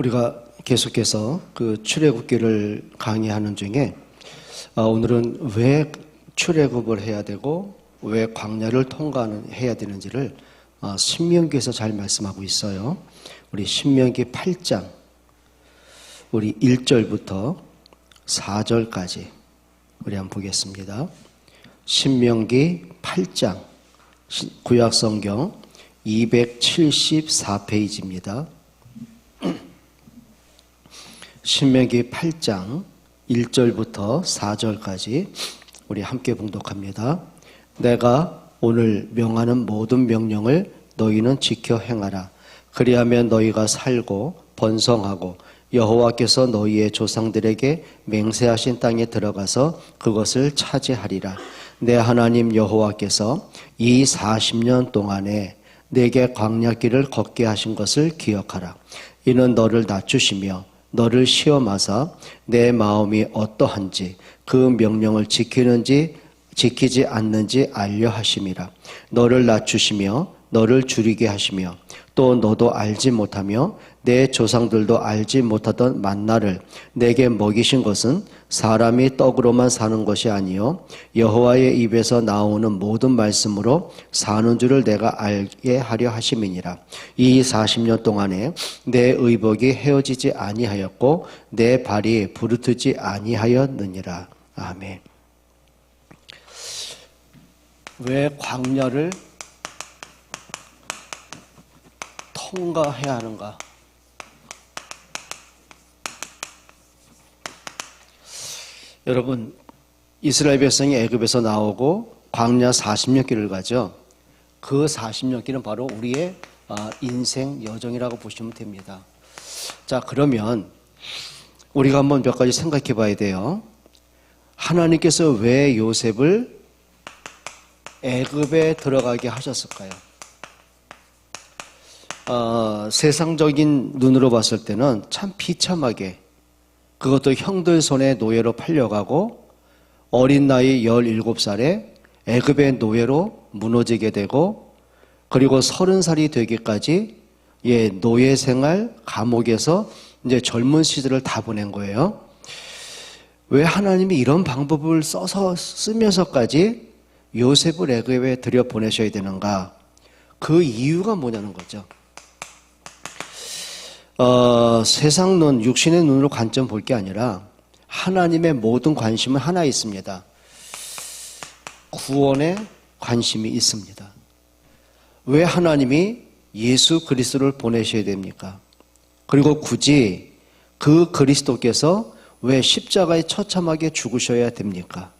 우리가 계속해서 그 출애굽기를 강의하는 중에 오늘은 왜 출애굽을 해야 되고 왜 광야를 통과해야 되는지를 신명기에서 잘 말씀하고 있어요. 우리 신명기 8장 우리 1절부터 4절까지 우리 한번 보겠습니다. 신명기 8장 구약성경 274페이지입니다. 신명기 8장 1절부터 4절까지 우리 함께 봉독합니다. 내가 오늘 명하는 모든 명령을 너희는 지켜 행하라. 그리하면 너희가 살고 번성하고 여호와께서 너희의 조상들에게 맹세하신 땅에 들어가서 그것을 차지하리라. 내 하나님 여호와께서 이 40년 동안에 내게 광야길을 걷게 하신 것을 기억하라. 이는 너를 낮추시며 너를 시험하사 내 마음이 어떠한지 그 명령을 지키지 않는지 알려 하심이라. 너를 낮추시며 너를 줄이게 하시며 또 너도 알지 못하며 내 조상들도 알지 못하던 만나를 내게 먹이신 것은 사람이 떡으로만 사는 것이 아니요 여호와의 입에서 나오는 모든 말씀으로 사는 줄을 내가 알게 하려 하심이니라. 이 40년 동안에 내 의복이 헤어지지 아니하였고 내 발이 부르트지 아니하였느니라. 아멘. 왜 광야를 통과해야 하는가? 여러분, 이스라엘 백성이 애굽에서 나오고 광야 40년 길을 가죠. 그 40년 길은 바로 우리의 인생 여정이라고 보시면 됩니다. 자, 그러면 우리가 한번 몇 가지 생각해 봐야 돼요. 하나님께서 왜 요셉을 애굽에 들어가게 하셨을까요? 세상적인 눈으로 봤을 때는 참 비참하게, 그것도 형들 손에 노예로 팔려가고 어린 나이 17살에 애굽의 노예로 무너지게 되고 그리고 30살이 되기까지 노예 생활 감옥에서 이제 젊은 시절을 다 보낸 거예요. 왜 하나님이 이런 방법을 쓰면서까지 요셉을 애굽에 들여 보내셔야 되는가? 그 이유가 뭐냐는 거죠. 세상 눈, 육신의 눈으로 관점 볼 게 아니라 하나님의 모든 관심은 하나 있습니다. 구원에 관심이 있습니다. 왜 하나님이 예수 그리스도를 보내셔야 됩니까? 그리고 굳이 그 그리스도께서 왜 십자가에 처참하게 죽으셔야 됩니까?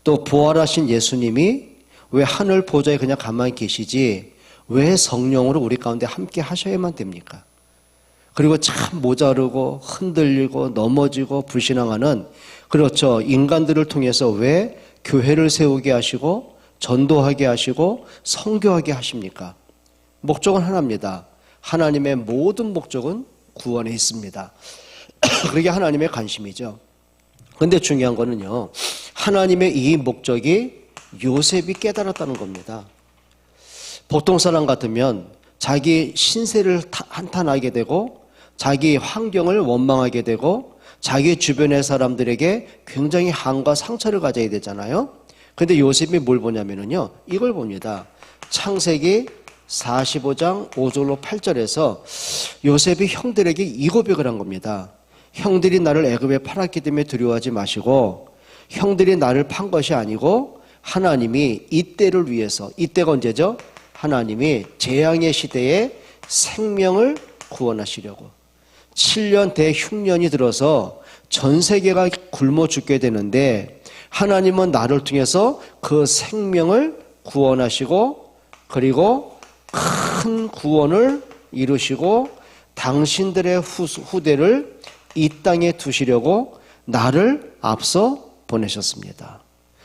또 부활하신 예수님이 왜 하늘 보좌에 그냥 가만히 계시지 왜 성령으로 우리 가운데 함께 하셔야만 됩니까? 그리고 참 모자르고 흔들리고 넘어지고 불신앙하는, 그렇죠, 인간들을 통해서 왜 교회를 세우게 하시고 전도하게 하시고 선교하게 하십니까? 목적은 하나입니다. 하나님의 모든 목적은 구원에 있습니다. 그게 하나님의 관심이죠. 그런데 중요한 거는요, 하나님의 이 목적이 요셉이 깨달았다는 겁니다. 보통 사람 같으면 자기 신세를 한탄하게 되고 자기 환경을 원망하게 되고 자기 주변의 사람들에게 굉장히 한과 상처를 가져야 되잖아요. 그런데 요셉이 뭘 보냐면요, 이걸 봅니다. 창세기 45장 5절로 8절에서 요셉이 형들에게 이 고백을 한 겁니다. 형들이 나를 애굽에 팔았기 때문에 두려워하지 마시고 형들이 나를 판 것이 아니고 하나님이 이때를 위해서, 이때가 언제죠? 하나님이 재앙의 시대에 생명을 구원하시려고 7년 대흉년이 들어서 전 세계가 굶어 죽게 되는데 하나님은 나를 통해서 그 생명을 구원하시고 그리고 큰 구원을 이루시고 당신들의 후대를 이 땅에 두시려고 나를 앞서 보내셨습니다.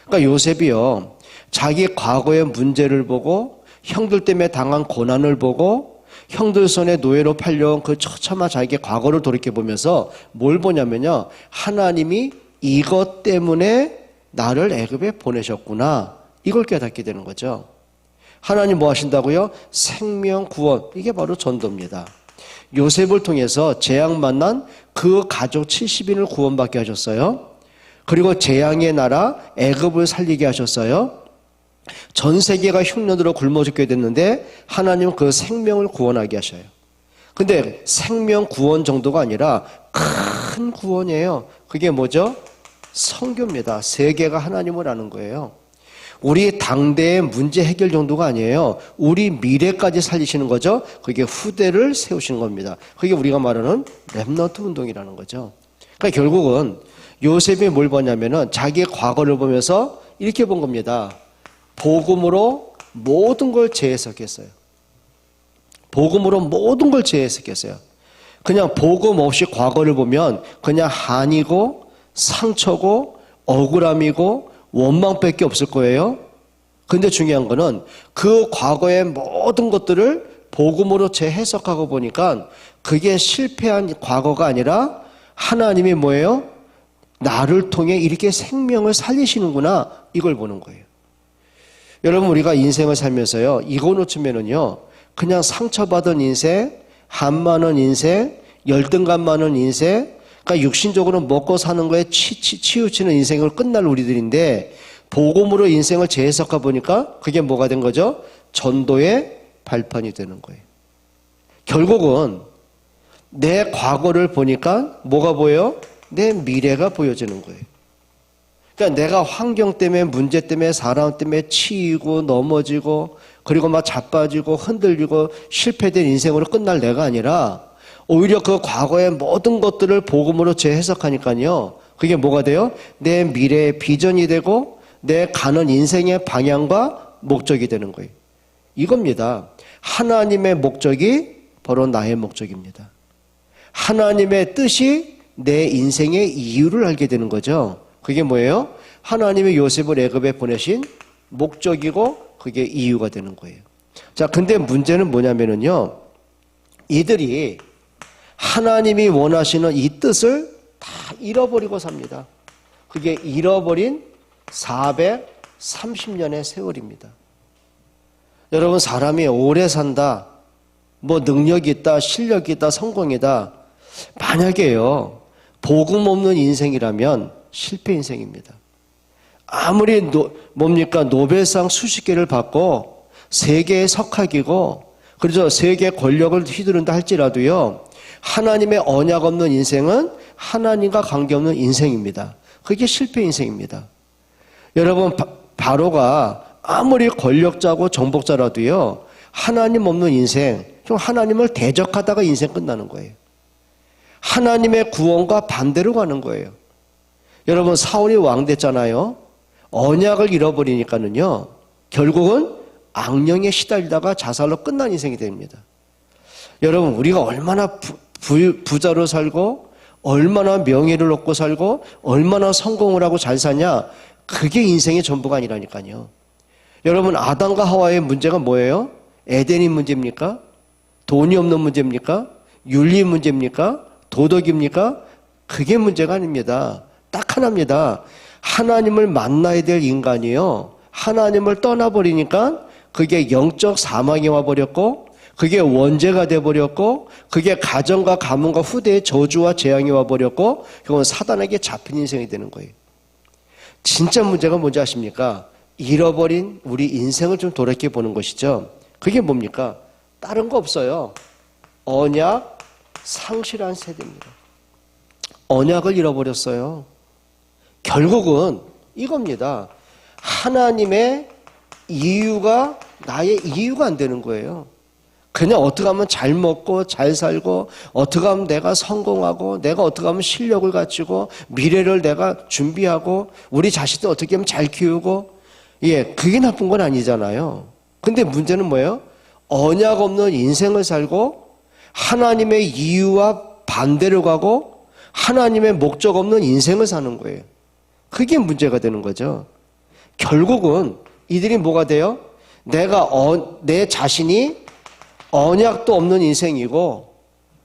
그러니까 요셉이요, 자기 과거의 문제를 보고 형들 때문에 당한 고난을 보고 형들 손에 노예로 팔려온 그 처참한 자기의 과거를 돌이켜보면서 뭘 보냐면요, 하나님이 이것 때문에 나를 애굽에 보내셨구나, 이걸 깨닫게 되는 거죠. 하나님 뭐 하신다고요? 생명 구원, 이게 바로 전도입니다. 요셉을 통해서 재앙 만난 그 가족 70인을 구원받게 하셨어요. 그리고 재앙의 나라 애굽을 살리게 하셨어요. 전 세계가 흉년으로 굶어 죽게 됐는데 하나님은 그 생명을 구원하게 하셔요. 근데 생명 구원 정도가 아니라 큰 구원이에요. 그게 뭐죠? 선교입니다. 세계가 하나님을 아는 거예요. 우리 당대의 문제 해결 정도가 아니에요. 우리 미래까지 살리시는 거죠. 그게 후대를 세우시는 겁니다. 그게 우리가 말하는 렘넌트 운동이라는 거죠. 그러니까 결국은 요셉이 뭘 보냐면은 자기의 과거를 보면서 이렇게 본 겁니다. 복음으로 모든 걸 재해석했어요. 복음으로 모든 걸 재해석했어요. 그냥 복음 없이 과거를 보면 그냥 한이고 상처고 억울함이고 원망밖에 없을 거예요. 근데 중요한 거는 그 과거의 모든 것들을 복음으로 재해석하고 보니까 그게 실패한 과거가 아니라 하나님이 뭐예요? 나를 통해 이렇게 생명을 살리시는구나, 이걸 보는 거예요. 여러분, 우리가 인생을 살면서요, 이거 놓치면은요, 그냥 상처받은 인생, 한 많은 인생, 열등감 많은 인생, 그러니까 육신적으로 먹고 사는 거에 치우치는 인생을 끝날 우리들인데, 복음으로 인생을 재해석해 보니까 그게 뭐가 된 거죠? 전도의 발판이 되는 거예요. 결국은 내 과거를 보니까 뭐가 보여요? 내 미래가 보여지는 거예요. 그러니까 내가 환경 때문에, 문제 때문에, 사람 때문에 치이고 넘어지고 그리고 막 자빠지고 흔들리고 실패된 인생으로 끝날 내가 아니라 오히려 그 과거의 모든 것들을 복음으로 재해석하니까요, 그게 뭐가 돼요? 내 미래의 비전이 되고 내 가는 인생의 방향과 목적이 되는 거예요. 이겁니다. 하나님의 목적이 바로 나의 목적입니다. 하나님의 뜻이 내 인생의 이유를 알게 되는 거죠. 그게 뭐예요? 하나님이 요셉을 애굽에 보내신 목적이고 그게 이유가 되는 거예요. 자, 근데 문제는 뭐냐면은요, 이들이 하나님이 원하시는 이 뜻을 다 잃어버리고 삽니다. 그게 잃어버린 430년의 세월입니다. 여러분, 사람이 오래 산다, 뭐 능력이 있다, 실력이 있다, 성공이다, 만약에요, 복음 없는 인생이라면 실패 인생입니다. 아무리 노벨상 수십 개를 받고 세계의 석학이고 그래서 세계 권력을 휘두른다 할지라도요, 하나님의 언약 없는 인생은 하나님과 관계없는 인생입니다. 그게 실패 인생입니다. 여러분, 바로가 아무리 권력자고 정복자라도요, 하나님 없는 인생, 좀 하나님을 대적하다가 인생 끝나는 거예요. 하나님의 구원과 반대로 가는 거예요. 여러분, 사울이 왕 됐잖아요. 언약을 잃어버리니까는요, 결국은 악령에 시달리다가 자살로 끝난 인생이 됩니다. 여러분, 우리가 얼마나 부자로 살고 얼마나 명예를 얻고 살고 얼마나 성공을 하고 잘 사냐, 그게 인생의 전부가 아니라니까요. 여러분, 아담과 하와의 문제가 뭐예요? 에덴이 문제입니까? 돈이 없는 문제입니까? 윤리 문제입니까? 도덕입니까? 그게 문제가 아닙니다. 딱 하나입니다. 하나님을 만나야 될 인간이요, 하나님을 떠나버리니까 그게 영적 사망이 와버렸고 그게 원죄가 돼버렸고 그게 가정과 가문과 후대의 저주와 재앙이 와버렸고 그건 사단에게 잡힌 인생이 되는 거예요. 진짜 문제가 뭔지 아십니까? 잃어버린 우리 인생을 좀 돌이켜보는 것이죠. 그게 뭡니까? 다른 거 없어요. 언약 상실한 세대입니다. 언약을 잃어버렸어요. 결국은 이겁니다. 하나님의 이유가 나의 이유가 안 되는 거예요. 그냥 어떻게 하면 잘 먹고 잘 살고 어떻게 하면 내가 성공하고 내가 어떻게 하면 실력을 갖추고 미래를 내가 준비하고 우리 자식들 어떻게 하면 잘 키우고, 그게 나쁜 건 아니잖아요. 근데 문제는 뭐예요? 언약 없는 인생을 살고 하나님의 이유와 반대로 가고 하나님의 목적 없는 인생을 사는 거예요. 그게 문제가 되는 거죠. 결국은 이들이 뭐가 돼요? 내 자신이 언약도 없는 인생이고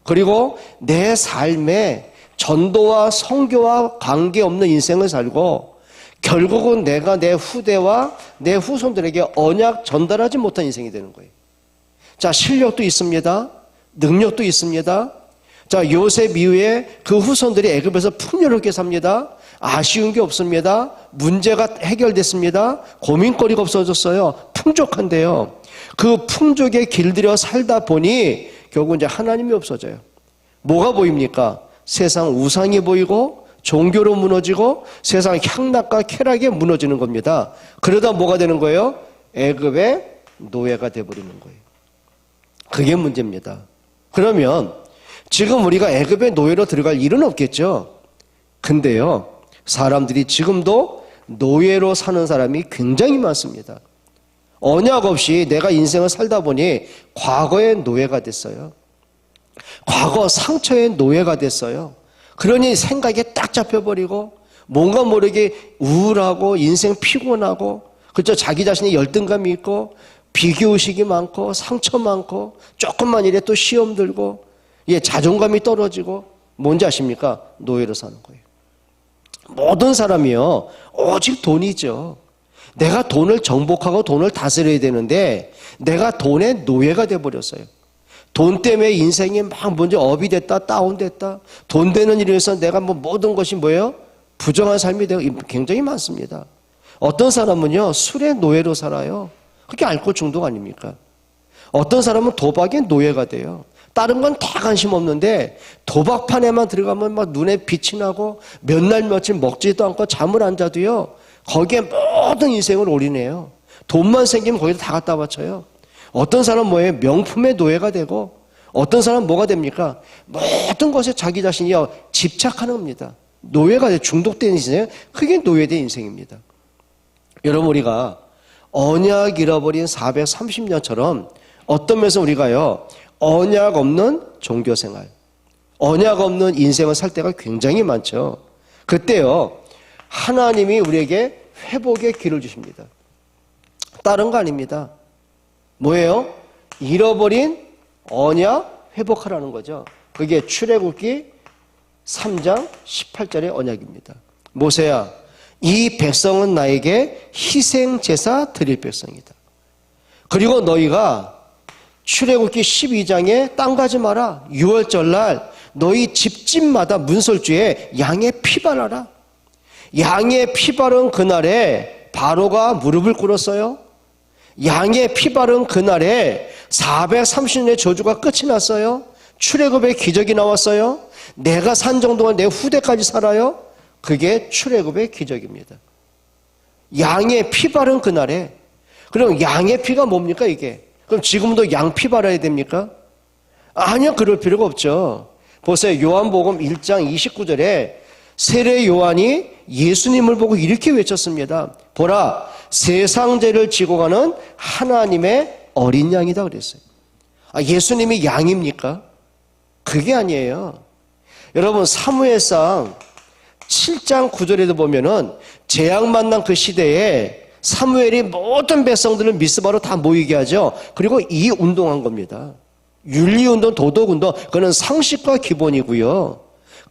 그리고 내 삶에 전도와 선교와 관계없는 인생을 살고 결국은 내가 내 후대와 내 후손들에게 언약 전달하지 못한 인생이 되는 거예요. 자, 실력도 있습니다. 능력도 있습니다. 자, 요셉 이후에 그 후손들이 애굽에서 풍요롭게 삽니다. 아쉬운 게 없습니다. 문제가 해결됐습니다. 고민거리가 없어졌어요. 풍족한데요. 그 풍족에 길들여 살다 보니 결국 이제 하나님이 없어져요. 뭐가 보입니까? 세상 우상이 보이고 종교로 무너지고 세상 향락과 쾌락에 무너지는 겁니다. 그러다 뭐가 되는 거예요? 애굽의 노예가 돼버리는 거예요. 그게 문제입니다. 그러면 지금 우리가 애굽의 노예로 들어갈 일은 없겠죠. 근데요, 사람들이 지금도 노예로 사는 사람이 굉장히 많습니다. 언약 없이 내가 인생을 살다 보니 과거의 노예가 됐어요. 과거 상처의 노예가 됐어요. 그러니 생각에 딱 잡혀버리고 뭔가 모르게 우울하고 인생 피곤하고, 그렇죠? 자기 자신이 열등감이 있고 비교의식이 많고 상처 많고 조금만 일에 또 시험 들고 자존감이 떨어지고, 뭔지 아십니까? 노예로 사는 거예요. 모든 사람이요, 오직 돈이죠. 내가 돈을 정복하고 돈을 다스려야 되는데 내가 돈의 노예가 돼버렸어요. 돈 때문에 인생이 막 먼저 업이 됐다 다운됐다, 돈 되는 일에 서 내가 모든 것이 뭐예요? 부정한 삶이 되고 굉장히 많습니다. 어떤 사람은요, 술의 노예로 살아요. 그게 알코올 중독 아닙니까? 어떤 사람은 도박의 노예가 돼요. 다른 건 다 관심 없는데 도박판에만 들어가면 막 눈에 빛이 나고 몇 날 며칠 먹지도 않고 잠을 안 자도요, 거기에 모든 인생을 올인해요. 돈만 생기면 거기다 다 갖다 바쳐요. 어떤 사람은 뭐예요? 명품의 노예가 되고, 어떤 사람은 뭐가 됩니까? 모든 것에 자기 자신이 집착하는 겁니다. 노예가 돼, 중독된 인생, 그게 노예된 인생입니다. 여러분, 우리가 언약 잃어버린 430년처럼 어떤 면에서 우리가요, 언약 없는 종교생활, 언약 없는 인생을 살 때가 굉장히 많죠. 그때요, 하나님이 우리에게 회복의 길을 주십니다. 다른 거 아닙니다. 뭐예요? 잃어버린 언약 회복하라는 거죠. 그게 출애굽기 3장 18절의 언약입니다. 모세야, 이 백성은 나에게 희생제사 드릴 백성이다. 그리고 너희가 출애굽기 12장에 땅 가지 마라. 6월절 날 너희 집집마다 문설주에 양의 피 바라라. 양의 피 바른 그날에 바로가 무릎을 꿇었어요. 양의 피 바른 그날에 430년의 저주가 끝이 났어요. 출애굽의 기적이 나왔어요. 내가 산 정도가 내 후대까지 살아요. 그게 출애굽의 기적입니다. 양의 피 바른 그날에. 그럼 양의 피가 뭡니까 이게? 그럼 지금도 양 피 바라야 됩니까? 아니요, 그럴 필요가 없죠. 보세요. 요한복음 1장 29절에 세례 요한이 예수님을 보고 이렇게 외쳤습니다. 보라, 세상 죄를 지고 가는 하나님의 어린 양이다 그랬어요. 예수님이 양입니까? 그게 아니에요. 여러분, 사무엘상 7장 9절에도 보면은 재앙 만난 그 시대에 사무엘이 모든 백성들을 미스바로 다 모이게 하죠. 그리고 이 운동한 겁니다. 윤리운동, 도덕운동, 그거는 상식과 기본이고요.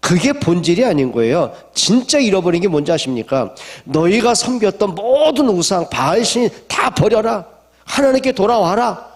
그게 본질이 아닌 거예요. 진짜 잃어버린 게 뭔지 아십니까? 너희가 섬겼던 모든 우상, 바알신 다 버려라. 하나님께 돌아와라.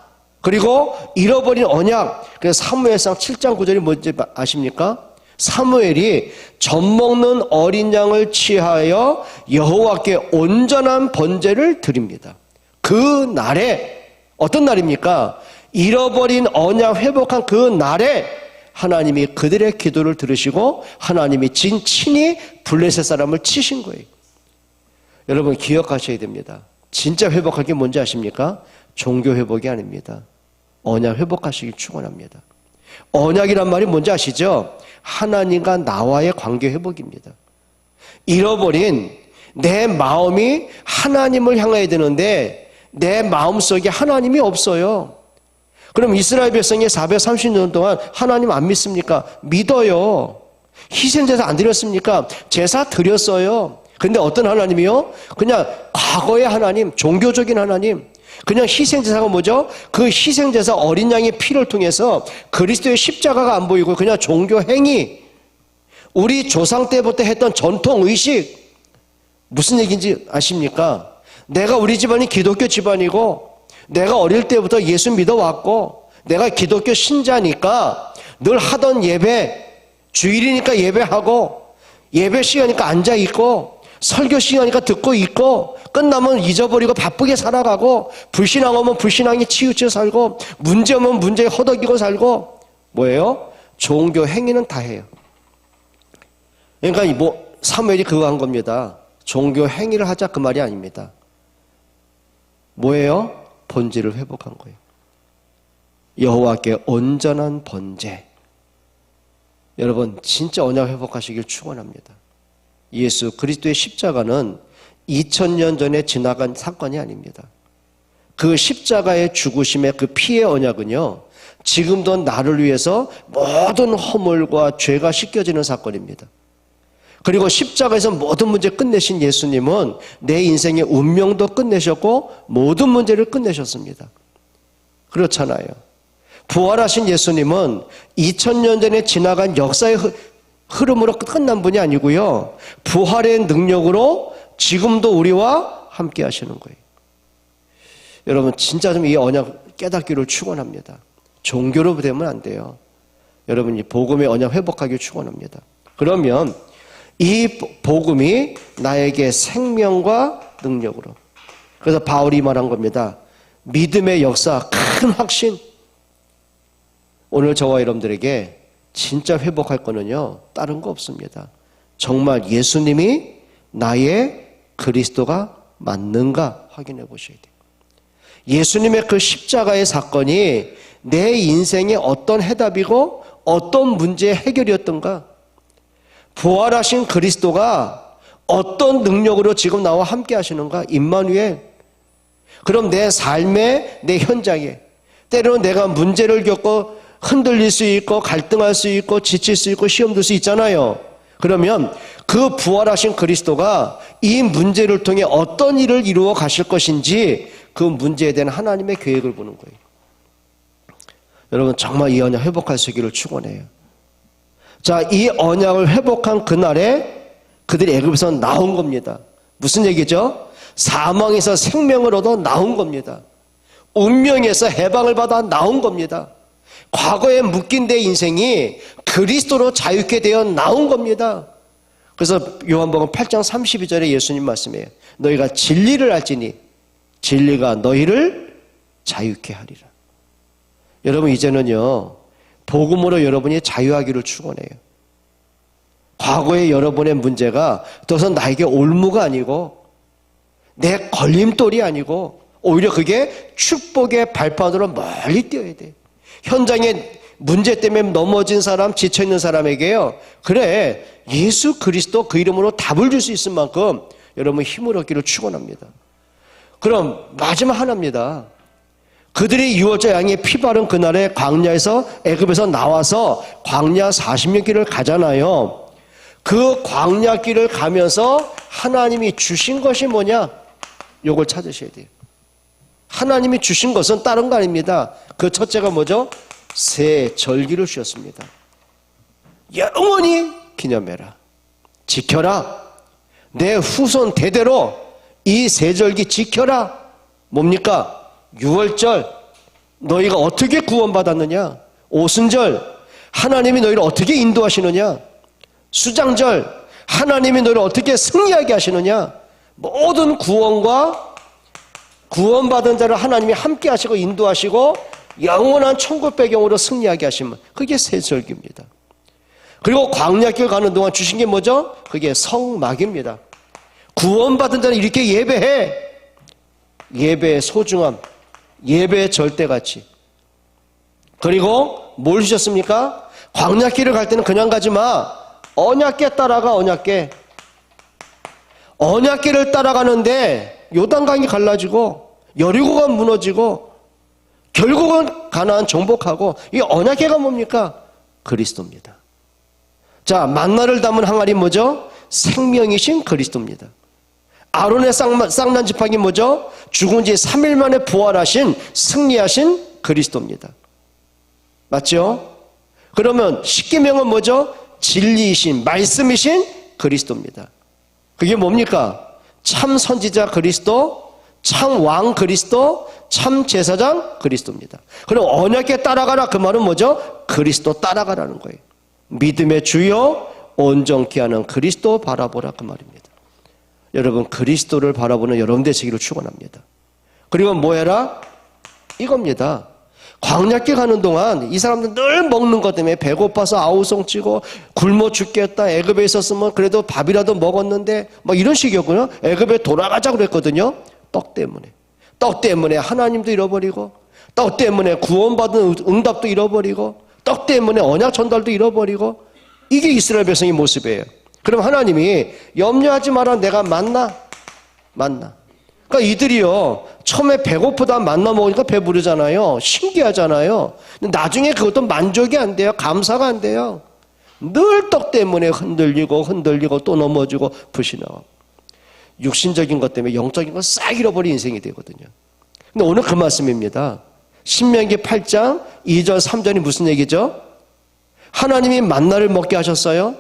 그리고 잃어버린 언약. 그래서 사무엘상 7장 9절이 뭔지 아십니까? 사무엘이 젖먹는 어린 양을 취하여 여호와께 온전한 번제를 드립니다. 그 날에, 어떤 날입니까? 잃어버린 언약 회복한 그 날에 하나님이 그들의 기도를 들으시고 하나님이 친히 블레셋 사람을 치신 거예요. 여러분, 기억하셔야 됩니다. 진짜 회복할 게 뭔지 아십니까? 종교 회복이 아닙니다. 언약 회복하시길 축원합니다. 언약이란 말이 뭔지 아시죠? 하나님과 나와의 관계 회복입니다. 잃어버린 내 마음이 하나님을 향해야 되는데 내 마음속에 하나님이 없어요. 그럼 이스라엘 백성이 430년 동안 하나님 안 믿습니까? 믿어요. 희생제사 안 드렸습니까? 제사 드렸어요. 근데 어떤 하나님이요? 그냥 과거의 하나님, 종교적인 하나님. 그냥 희생제사가 뭐죠? 그 희생제사 어린 양의 피를 통해서 그리스도의 십자가가 안 보이고 그냥 종교 행위, 우리 조상 때부터 했던 전통의식. 무슨 얘기인지 아십니까? 내가 우리 집안이 기독교 집안이고 내가 어릴 때부터 예수 믿어왔고 내가 기독교 신자니까 늘 하던 예배, 주일이니까 예배하고, 예배 시간이니까 앉아있고, 설교 시간이니까 듣고 있고, 끝나면 잊어버리고 바쁘게 살아가고, 불신앙 오면 불신앙에 치우쳐 살고, 문제 오면 문제에 허덕이고 살고, 뭐예요? 종교 행위는 다 해요. 그러니까 사무엘이 그거 한 겁니다. 종교 행위를 하자 그 말이 아닙니다. 뭐예요? 본질을 회복한 거예요. 여호와께 온전한 번제. 여러분 진짜 언약 회복하시길 축원합니다. 예수 그리스도의 십자가는 2000년 전에 지나간 사건이 아닙니다. 그 십자가의 죽으심의 그 피의 언약은요, 지금도 나를 위해서 모든 허물과 죄가 씻겨지는 사건입니다. 그리고 십자가에서 모든 문제 끝내신 예수님은 내 인생의 운명도 끝내셨고 모든 문제를 끝내셨습니다. 그렇잖아요. 부활하신 예수님은 2000년 전에 지나간 역사의 흐름으로 끝난 분이 아니고요, 부활의 능력으로 지금도 우리와 함께 하시는 거예요. 여러분 진짜 좀 이 언약 깨닫기를 축원합니다. 종교로 되면 안 돼요. 여러분 이 복음의 언약 회복하기를 축원합니다. 그러면 이 복음이 나에게 생명과 능력으로, 그래서 바울이 말한 겁니다. 믿음의 역사, 큰 확신. 오늘 저와 여러분들에게 진짜 회복할 거는요, 다른 거 없습니다. 정말 예수님이 나의 그리스도가 맞는가 확인해 보셔야 돼요. 예수님의 그 십자가의 사건이 내 인생의 어떤 해답이고 어떤 문제의 해결이었던가, 부활하신 그리스도가 어떤 능력으로 지금 나와 함께 하시는가, 임마누엘. 그럼 내 삶의, 내 현장에 때로는 내가 문제를 겪고 흔들릴 수 있고 갈등할 수 있고 지칠 수 있고 시험 들 수 있잖아요. 그러면 그 부활하신 그리스도가 이 문제를 통해 어떤 일을 이루어 가실 것인지 그 문제에 대한 하나님의 계획을 보는 거예요. 여러분 정말 이 언약 회복할 수 있기를 축원해요. 자, 이 언약을 회복한 그날에 그들이 애굽에서 나온 겁니다. 무슨 얘기죠? 사망에서 생명을 얻어 나온 겁니다. 운명에서 해방을 받아 나온 겁니다. 과거에 묶인 내 인생이 그리스도로 자유케 되어 나온 겁니다. 그래서 요한복음 8장 32절에 예수님 말씀이에요. 너희가 진리를 알지니 진리가 너희를 자유케 하리라. 여러분 이제는요, 복음으로 여러분이 자유하기를 축원해요. 과거의 여러분의 문제가 더 이상 나에게 올무가 아니고 내 걸림돌이 아니고 오히려 그게 축복의 발판으로 멀리 뛰어야 돼. 현장에 문제 때문에 넘어진 사람, 지쳐있는 사람에게요, 그래 예수 그리스도 그 이름으로 답을 줄 수 있을 만큼 여러분 힘을 얻기를 축원합니다. 그럼 마지막 하나입니다. 그들이 유월절 양의 피 바른 그날에 광야에서 애굽에서 나와서 광야 40년 길을 가잖아요. 그 광야 길을 가면서 하나님이 주신 것이 뭐냐? 요걸 찾으셔야 돼요. 하나님이 주신 것은 다른 거 아닙니다. 그 첫째가 뭐죠? 새 절기를 주셨습니다. 영원히 기념해라. 지켜라. 내 후손 대대로 이 새 절기 지켜라. 뭡니까? 유월절. 너희가 어떻게 구원받았느냐? 오순절. 하나님이 너희를 어떻게 인도하시느냐? 수장절. 하나님이 너희를 어떻게 승리하게 하시느냐? 모든 구원과 구원받은 자를 하나님이 함께 하시고 인도하시고 영원한 천국 배경으로 승리하게 하시면 그게 새 절기입니다. 그리고 광야길 가는 동안 주신 게 뭐죠? 그게 성막입니다. 구원받은 자는 이렇게 예배해. 예배의 소중함, 예배의 절대가치. 그리고 뭘 주셨습니까? 광야길을 갈 때는 그냥 가지 마. 언약궤 따라가. 언약궤를 따라가는데 요단강이 갈라지고 여리고가 무너지고 결국은 가나안 정복하고, 이 언약궤가 뭡니까? 그리스도입니다. 자, 만나를 담은 항아리 뭐죠? 생명이신 그리스도입니다. 아론의 쌍난 지팡이 뭐죠? 죽은 지 3일 만에 부활하신 승리하신 그리스도입니다. 맞죠? 그러면 십계명은 뭐죠? 진리이신 말씀이신 그리스도입니다. 그게 뭡니까? 참 선지자 그리스도, 참 왕 그리스도, 참 제사장 그리스도입니다. 그럼 언약에 따라가라 그 말은 뭐죠? 그리스도 따라가라는 거예요. 믿음의 주요 온전케 하는 그리스도 바라보라 그 말입니다. 여러분 그리스도를 바라보는 여러분 되시기를 축원합니다. 그리고 뭐 해라? 이겁니다. 광야길 가는 동안 이 사람들 늘 먹는 것 때문에 배고파서 아우성치고 굶어 죽겠다. 애굽에 있었으면 그래도 밥이라도 먹었는데 뭐 이런 식이었군요. 애굽에 돌아가자고 그랬거든요. 떡 때문에 하나님도 잃어버리고, 떡 때문에 구원받은 응답도 잃어버리고, 떡 때문에 언약 전달도 잃어버리고, 이게 이스라엘 백성의 모습이에요. 그럼 하나님이 염려하지 마라. 내가 만나. 그러니까 이들이요 처음에 배고프다 만나 먹으니까 배부르잖아요. 신기하잖아요. 근데 나중에 그것도 만족이 안 돼요. 감사가 안 돼요. 늘 떡 때문에 흔들리고 또 넘어지고 불신하고, 육신적인 것 때문에 영적인 걸 싹 잃어버린 인생이 되거든요. 근데 오늘 그 말씀입니다. 신명기 8장 2절 3절이 무슨 얘기죠? 하나님이 만나를 먹게 하셨어요.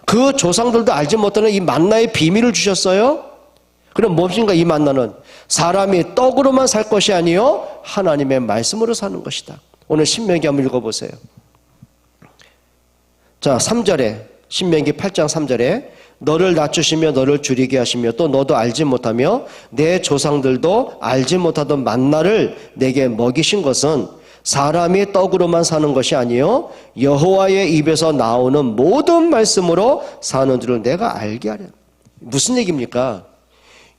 그 조상들도 알지 못하는 이 만나의 비밀을 주셨어요. 그럼 무엇인가? 이 만나는 사람이 떡으로만 살 것이 아니요 하나님의 말씀으로 사는 것이다. 오늘 신명기 한번 읽어보세요. 자 3절에 신명기 8장 3절에 너를 낮추시며 너를 줄이게 하시며 또 너도 알지 못하며 내 조상들도 알지 못하던 만나를 내게 먹이신 것은 사람이 떡으로만 사는 것이 아니요 여호와의 입에서 나오는 모든 말씀으로 사는 줄을 내가 알게 하려. 무슨 얘기입니까?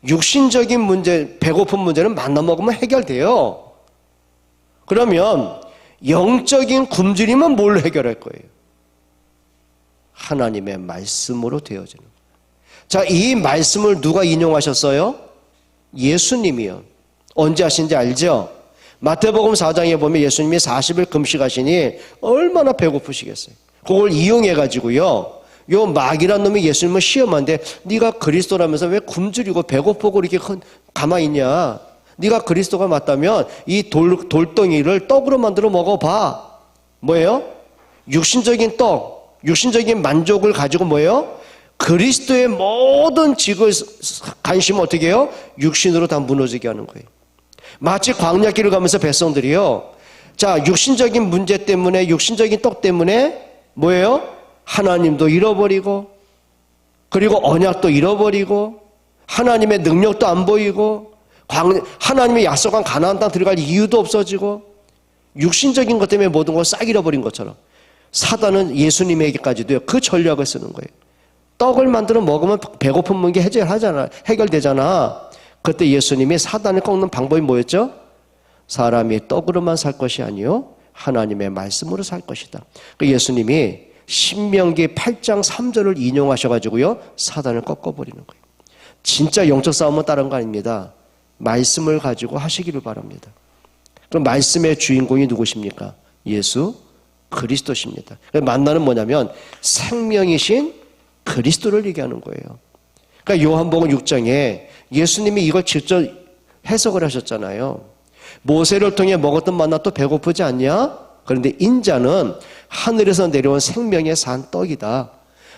육신적인 문제, 배고픈 문제는 만나 먹으면 해결돼요. 그러면 영적인 굶주림은 뭘로 해결할 거예요? 하나님의 말씀으로 되어지는 거예요. 자, 이 말씀을 누가 인용하셨어요? 예수님이요. 언제 하신지 알죠? 마태복음 4장에 보면 예수님이 40일 금식하시니 얼마나 배고프시겠어요. 그걸 이용해가지고요, 요 마귀란 놈이 예수님을 시험한데 네가 그리스도라면서 왜 굶주리고 배고프고 이렇게 가만히 있냐. 네가 그리스도가 맞다면 이 돌덩이를 떡으로 만들어 먹어봐. 뭐예요? 육신적인 떡, 육신적인 만족을 가지고 뭐예요? 그리스도의 모든 직을 관심을 어떻게 해요? 육신으로 다 무너지게 하는 거예요. 마치 광야길을 가면서 백성들이요, 자 육신적인 문제 때문에, 육신적인 떡 때문에 뭐예요? 하나님도 잃어버리고, 그리고 언약도 잃어버리고, 하나님의 능력도 안 보이고, 하나님의 약속한 가나안 땅 들어갈 이유도 없어지고, 육신적인 것 때문에 모든 걸 싹 잃어버린 것처럼 사단은 예수님에게까지도 그 전략을 쓰는 거예요. 떡을 만들어 먹으면 배고픈 문제 해결되잖아. 그때 예수님이 사단을 꺾는 방법이 뭐였죠? 사람이 떡으로만 살 것이 아니요 하나님의 말씀으로 살 것이다. 예수님이 신명기 8장 3절을 인용하셔가지고요 사단을 꺾어버리는 거예요. 진짜 영적 싸움은 다른 거 아닙니다. 말씀을 가지고 하시기를 바랍니다. 그럼 말씀의 주인공이 누구십니까? 예수 그리스도십니다. 만나는 뭐냐면 생명이신 그리스도를 얘기하는 거예요. 그러니까 요한복음 6장에 예수님이 이걸 직접 해석을 하셨잖아요. 모세를 통해 먹었던 만나 또 배고프지 않냐? 그런데 인자는 하늘에서 내려온 생명의 산 떡이다.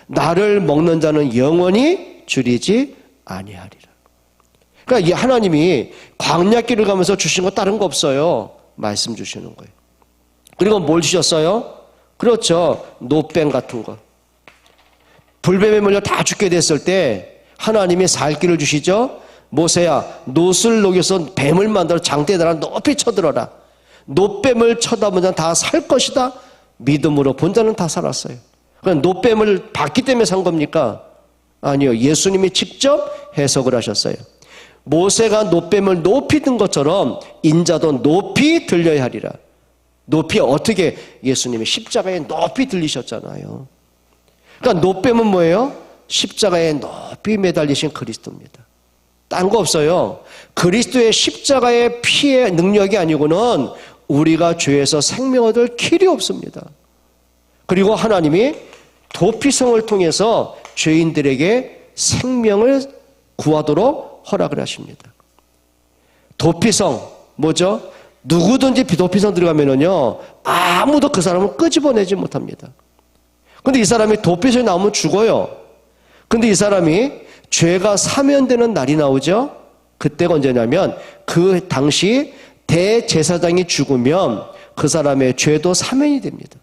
나를 먹는 자는 영원히 줄이지 아니하리라. 그러니까 이 하나님이 광야길을 가면서 주신 거 다른 거 없어요. 말씀 주시는 거예요. 그리고 뭘 주셨어요? 그렇죠. 노뱀 같은 거. 불뱀에 물려 다 죽게 됐을 때 하나님이 살 길을 주시죠. 모세야 놋을 녹여서 뱀을 만들어 장대에다가 높이 쳐들어라. 노뱀을 쳐다보는 자는 다 살 것이다. 믿음으로 본 자는 다 살았어요. 그럼 노뱀을 봤기 때문에 산 겁니까? 아니요. 예수님이 직접 해석을 하셨어요. 모세가 노뱀을 높이 든 것처럼 인자도 높이 들려야 하리라. 높이 어떻게? 예수님이 십자가에 높이 들리셨잖아요. 그러니까 노뱀은 뭐예요? 십자가에 높이 매달리신 그리스도입니다. 딴 거 없어요. 그리스도의 십자가의 피의 능력이 아니고는 우리가 죄에서 생명 얻을 길이 없습니다. 그리고 하나님이 도피성을 통해서 죄인들에게 생명을 구하도록 허락을 하십니다. 도피성 뭐죠? 누구든지 도피성 들어가면은요 아무도 그 사람을 끄집어내지 못합니다. 근데 이 사람이 도피성에 나오면 죽어요. 근데 이 사람이 죄가 사면되는 날이 나오죠. 그때가 언제냐면 그 당시 대제사장이 죽으면 그 사람의 죄도 사면이 됩니다.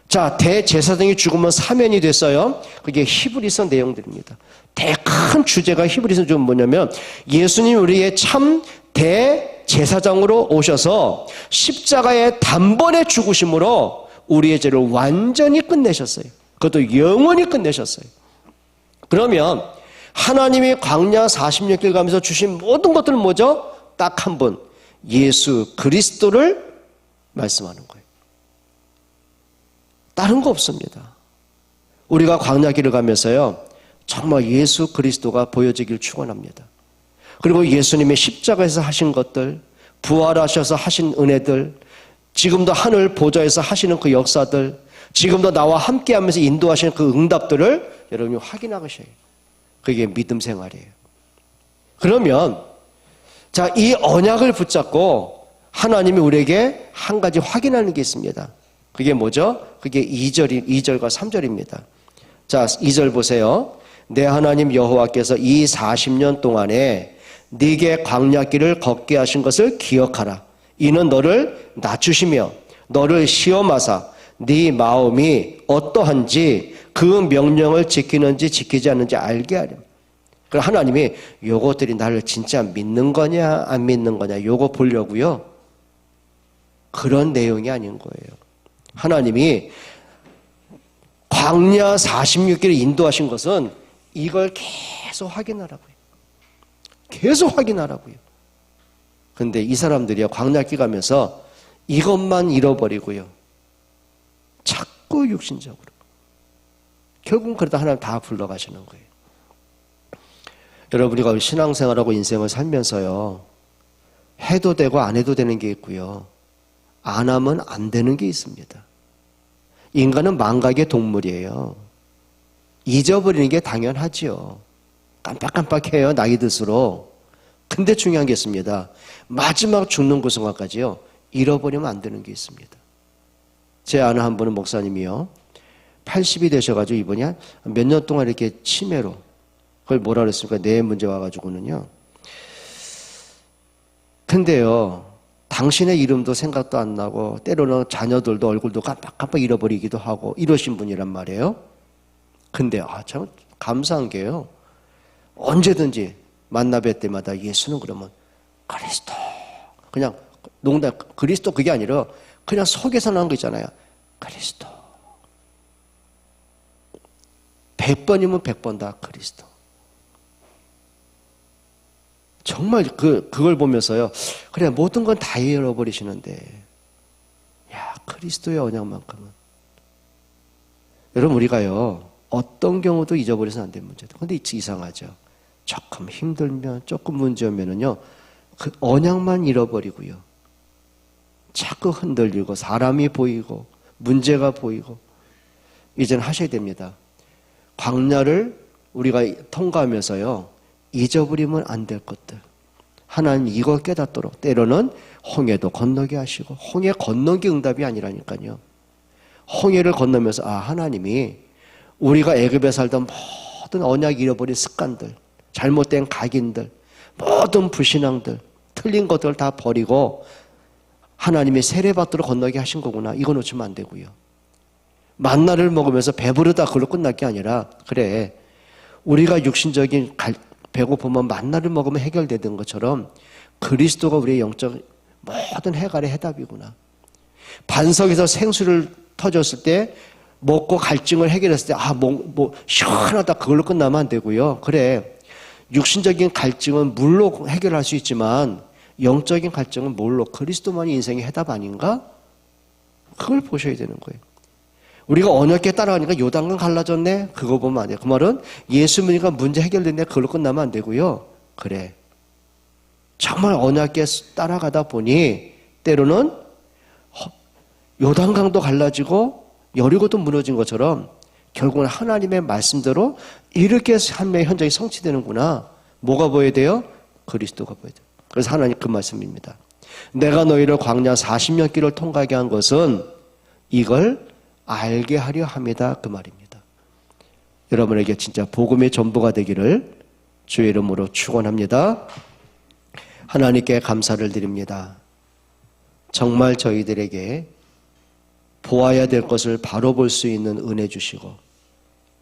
자, 대제사장이 죽으면 사면이 됐어요. 그게 히브리서 내용들입니다. 큰 주제가 히브리서 좀 뭐냐면 예수님 우리의 참 대제사장으로 오셔서 십자가의 단번에 죽으심으로 우리의 죄를 완전히 끝내셨어요. 그것도 영원히 끝내셨어요. 그러면 하나님이 광야 40년 가면서 주신 모든 것들은 뭐죠? 딱 한 분, 예수 그리스도를 말씀하는 거예요. 다른 거 없습니다. 우리가 광야길을 가면서요, 정말 예수 그리스도가 보여지길 축원합니다. 그리고 예수님의 십자가에서 하신 것들, 부활하셔서 하신 은혜들, 지금도 하늘 보좌에서 하시는 그 역사들, 지금도 나와 함께하면서 인도하시는 그 응답들을 여러분이 확인하셔야 해요. 그게 믿음 생활이에요. 그러면 자, 이 언약을 붙잡고 하나님이 우리에게 한 가지 확인하는 게 있습니다. 그게 뭐죠? 그게 2절과 3절입니다. 자, 2절 보세요. 내 하나님 여호와께서 이 40년 동안에 네게 광야길을 걷게 하신 것을 기억하라. 이는 너를 낮추시며 너를 시험하사 네 마음이 어떠한지 그 명령을 지키는지 지키지 않는지 알게 하렴. 그럼 하나님이 요것들이 나를 진짜 믿는 거냐 안 믿는 거냐 요거 보려고요. 그런 내용이 아닌 거예요. 하나님이 광야 46길을 인도하신 것은 이걸 계속 확인하라고요. 계속 확인하라고요. 근데 이 사람들이요, 광야길 가면서 이것만 잃어버리고요. 자꾸 육신적으로. 결국은 그러다 하나님 다 불러가시는 거예요. 여러분, 우리가 신앙생활하고 인생을 살면서요, 해도 되고 안 해도 되는 게 있고요. 안 하면 안 되는 게 있습니다. 인간은 망각의 동물이에요. 잊어버리는 게 당연하지요. 깜빡깜빡해요, 나이 들수록. 근데 중요한 게 있습니다. 마지막 죽는 그 순간까지요, 잃어버리면 안 되는 게 있습니다. 제 아는 한 분은 목사님이요, 80이 되셔가지고 이번에 몇 년 동안 이렇게 치매로, 그걸 뭐라 그랬습니까? 뇌 문제 와가지고는요. 근데요, 당신의 이름도 생각도 안 나고 때로는 자녀들도 얼굴도 깜빡깜빡 잃어버리기도 하고 이러신 분이란 말이에요. 근데 참 감사한 게요, 언제든지 만나 뵐 때마다 예수는 그러면 그리스도, 그냥 농담, 그리스도 그게 아니라 그냥 속에서 나온 거 있잖아요. 그리스도. 100번이면 100번 다 그리스도. 정말 그걸 보면서요, 그래, 모든 건 다 잃어버리시는데, 야, 그리스도의 언약만큼은. 여러분, 우리가요, 어떤 경우도 잊어버려서는 안 되는 문제다. 근데 이상하죠. 조금 힘들면, 조금 문제 오면은요, 그 언약만 잃어버리고요. 자꾸 흔들리고, 사람이 보이고, 문제가 보이고, 이제는 하셔야 됩니다. 광야를 우리가 통과하면서요, 잊어버리면 안 될 것들. 하나님 이거 깨닫도록 때로는 홍해도 건너게 하시고, 홍해 건너기 응답이 아니라니까요. 홍해를 건너면서 하나님이 우리가 애굽에 살던 모든 언약 잃어버린 습관들, 잘못된 각인들, 모든 불신앙들, 틀린 것들을 다 버리고 하나님이 세례받도록 건너게 하신 거구나. 이거 놓치면 안 되고요. 만나를 먹으면서 배부르다 그걸로 끝날 게 아니라, 그래, 우리가 육신적인 배고프면 만나를 먹으면 해결되는 것처럼 그리스도가 우리의 영적 모든 해갈의 해답이구나. 반석에서 생수를 터졌을 때 먹고 갈증을 해결했을 때 시원하다 그걸로 끝나면 안 되고요. 그래, 육신적인 갈증은 물로 해결할 수 있지만 영적인 갈증은 뭘로? 그리스도만이 인생의 해답 아닌가? 그걸 보셔야 되는 거예요. 우리가 언약궤 따라가니까 요단강 갈라졌네? 그거 보면 안 돼요. 그 말은 예수 믿으니까 문제 해결됐네? 그걸로 끝나면 안 되고요. 그래, 정말 언약궤 따라가다 보니 때로는 요단강도 갈라지고 여리고도 무너진 것처럼 결국은 하나님의 말씀대로 이렇게 삶의 현장이 성취되는구나. 뭐가 보여야 돼요? 그리스도가 보여야 돼요. 그래서 하나님 그 말씀입니다. 내가 너희를 광야 40년 길을 통과하게 한 것은 이걸 알게 하려 함이다, 그 말입니다. 여러분에게 진짜 복음의 전부가 되기를 주의 이름으로 축원합니다. 하나님께 감사를 드립니다. 정말 저희들에게 보아야 될 것을 바로 볼 수 있는 은혜 주시고,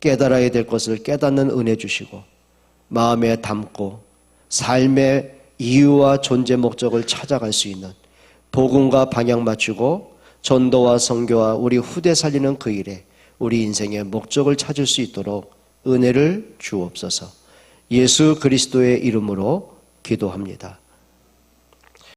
깨달아야 될 것을 깨닫는 은혜 주시고, 마음에 담고 삶의 이유와 존재 목적을 찾아갈 수 있는, 복음과 방향 맞추고 전도와 선교와 우리 후대 살리는 그 일에 우리 인생의 목적을 찾을 수 있도록 은혜를 주옵소서. 예수 그리스도의 이름으로 기도합니다.